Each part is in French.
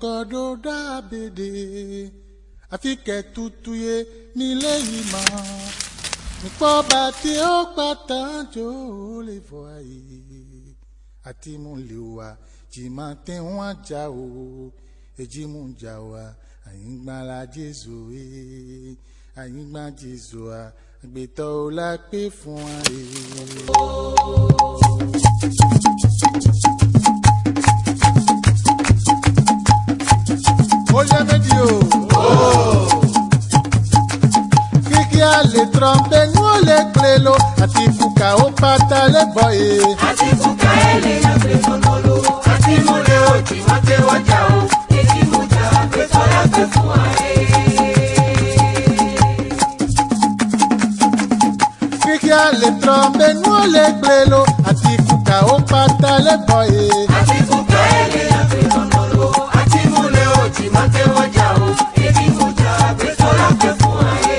kodo da bede. Afike tutuye mile ima. Mikpo bati o patanjo le voye. Ati mon liwa jimante wanja o. Eji mon jawa ayingba la Jesu e. Ayingba Jesu a. Agbeto la pe fun e. Oye medio. Kiki a le trompe nous le clélo. Ati fuka o pata le boye. Ati fuka ele ya presonolo. Ati mule oti mate wajao. Eki muja besola befuae. Kiki a le trompe nous le clélo. Ati fuka o pata le boye. Ati fuka ele ya presonolo. Ati mule oti mate wajao. Eki muja besola befuae.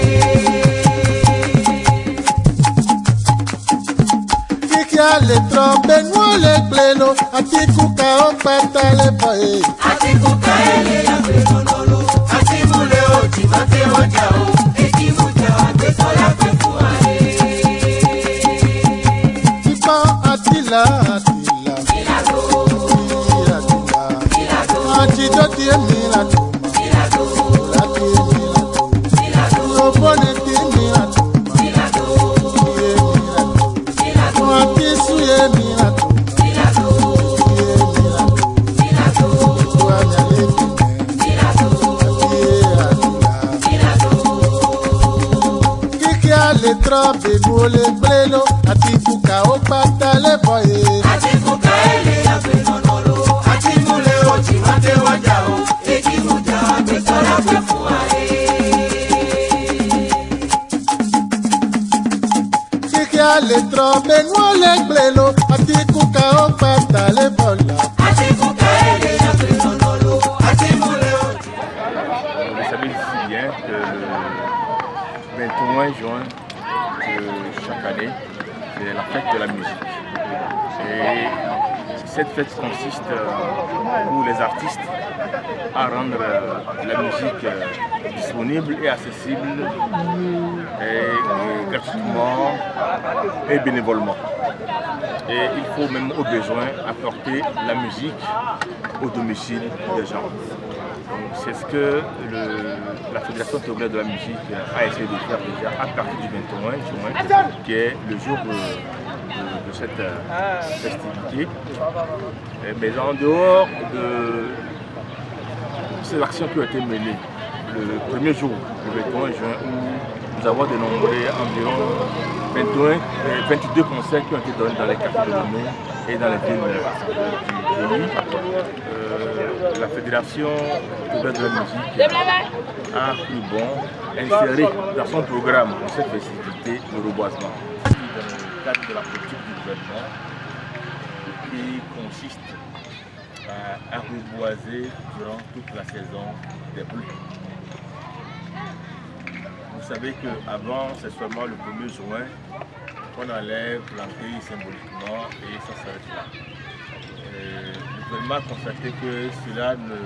Le trompe nous le plélo, ati kuka o pata le boye. Ati kuka ele ya presonolo, ati mule oti mate wajao, eki muja besola befuae. Tipa atila, Milagro, Milagro, ati doti e milagro, Milagro, ati e milagro, Milagro, opone ti milagro, Milagro, Milagro, ati suye milagro, Milagro, Milagro, le trompe nous le plélo, ati fuka o pata le boye. ati fuka ele ya presonolo, ati mule oti mate wajao, eki muja besola befuae. Le trompe nous le plélo, ati fuka o pata le bola. Ati fuka ele ya presonolo, ati mule oti. Vous savez si bien que le 21 juin de chaque année, c'est la fête de la musique. Et cette fête consiste pour les artistes à rendre la musique disponible et accessible et gratuitement et bénévolement. Et il faut même au besoin apporter la musique au domicile des gens. C'est ce que la Fédération togolaise de la musique a essayé de faire déjà à partir du 21 juin, qui est le jour de cette festivité. Mais en dehors de ces actions qui ont été menées, le premier jour, le 21 juin, où nous avons dénombré environ 22 concerts qui ont été donnés dans les quartiers de Lomé et dans les villes du pays. La Fédération togolaise de la musique a cru bon insérer dans son programme de cette festivité le reboisement. Dans le cadre de la politique du gouvernement qui consiste à reboiser durant toute la saison des pluies. Vous savez qu'avant, c'est seulement le 1er juin qu'on allait planter symboliquement et ça s'arrête là. Le gouvernement a constaté que cela ne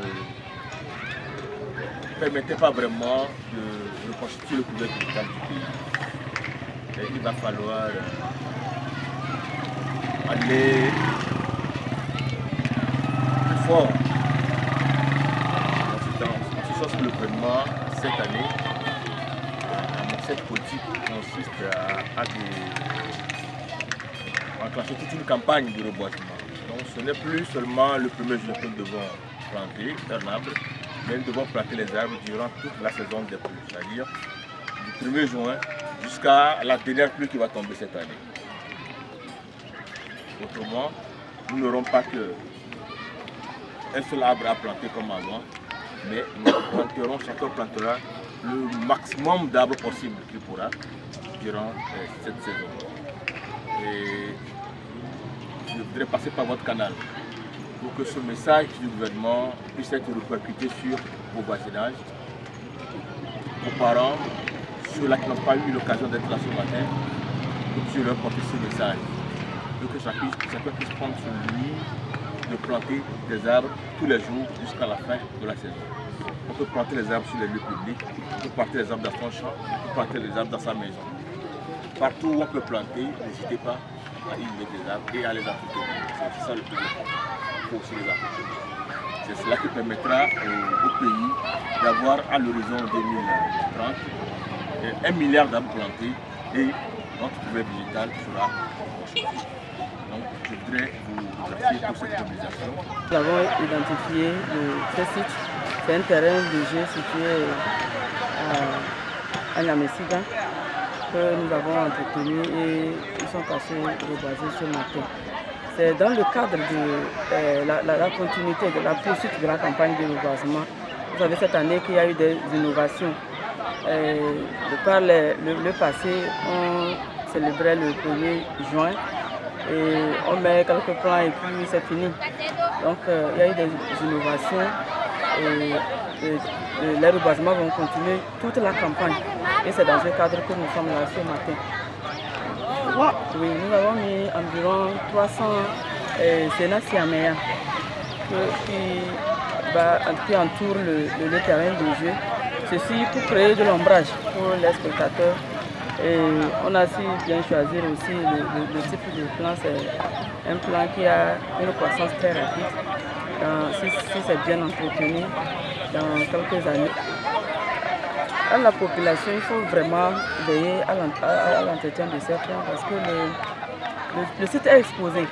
permettait pas vraiment de constituer le couvert total du pays. Et il va falloir aller plus fort dans ce sens que le gouvernement, cette année, cette politique consiste à enclencher toute une campagne de reboisement. Donc ce n'est plus seulement le 1er juin que nous devons planter un arbre, mais nous devons planter les arbres durant toute la saison des pluies, c'est-à-dire du 1er juin jusqu'à la dernière pluie qui va tomber cette année. Autrement, nous n'aurons pas qu'un seul arbre à planter comme avant, mais nous planterons, chacun plantera le maximum d'arbres possible qu'il pourra durant cette saison. Et je voudrais passer par votre canal pour que ce message du gouvernement puisse être répercuté sur vos voisinages, vos parents, ceux-là qui n'ont pas eu l'occasion d'être là ce matin, pour que tu leur porter ce message. Pour que chacun puisse prendre sur lui de planter des arbres tous les jours jusqu'à la fin de la saison. On peut planter les arbres sur les lieux publics, on peut planter les arbres dans son champ, on peut planter les arbres dans sa maison. Partout où on peut planter, n'hésitez pas à y mettre des arbres et à les entretenir. C'est aussi ça le plus important. Il faut aussi les entretenir. C'est cela qui permettra au pays d'avoir à l'horizon 2030 1 milliard d'arbres plantés et notre couvert végétal sera changé. Donc je voudrais vous remercier pour cette mobilisation. Nous avons identifié ce site. C'est un terrain de jeu situé à Nyamesiga que nous avons entretenu et ils sont passés reboiser ce matin. C'est dans le cadre de la continuité de la poursuite de la campagne de reboisement. Vous savez cette année qu'il y a eu des innovations. De par le passé, on célébrait le 1er juin et on met quelques plans et puis c'est fini. Donc il y a eu des innovations et les reboisements vont continuer toute la campagne. Et c'est dans ce cadre que nous sommes là ce matin. Oui, nous avons mis environ 300 sénats siaméens qui entourent le terrain de jeu. Ceci pour créer de l'ombrage pour les spectateurs. Et on a su bien choisir aussi le type de plan. C'est un plan qui a une croissance très rapide. Si c'est bien entretenu, dans quelques années. À la population, il faut vraiment veiller à l'entretien de ces plans parce que le site est exposé.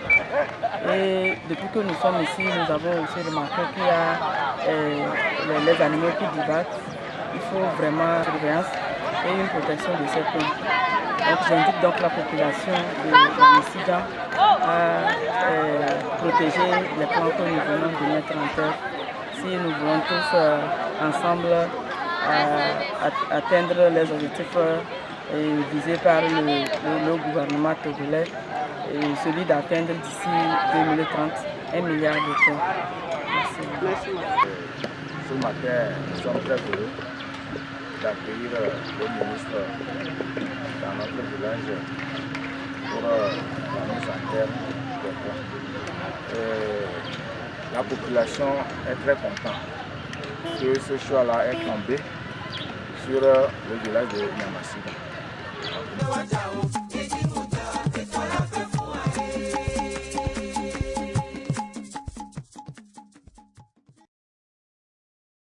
Et depuis que nous sommes ici, nous avons aussi remarqué qu'il y a les animaux qui divaguent. Il faut vraiment surveillance et une protection de ces plans. Donc j'invite donc la population de Nyamesiga à protéger les plans que nous venons de mettre en terre. Si nous voulons tous ensemble atteindre les objectifs visés par le gouvernement togolais, et celui d'atteindre d'ici 2030 1 milliard de tonnes. Merci. Ce matin, nous sommes très heureux d'accueillir le ministre dans notre village pour la mise en terre des plans. La population est très contente que ce choix-là est tombé sur le village de Nyamesiga.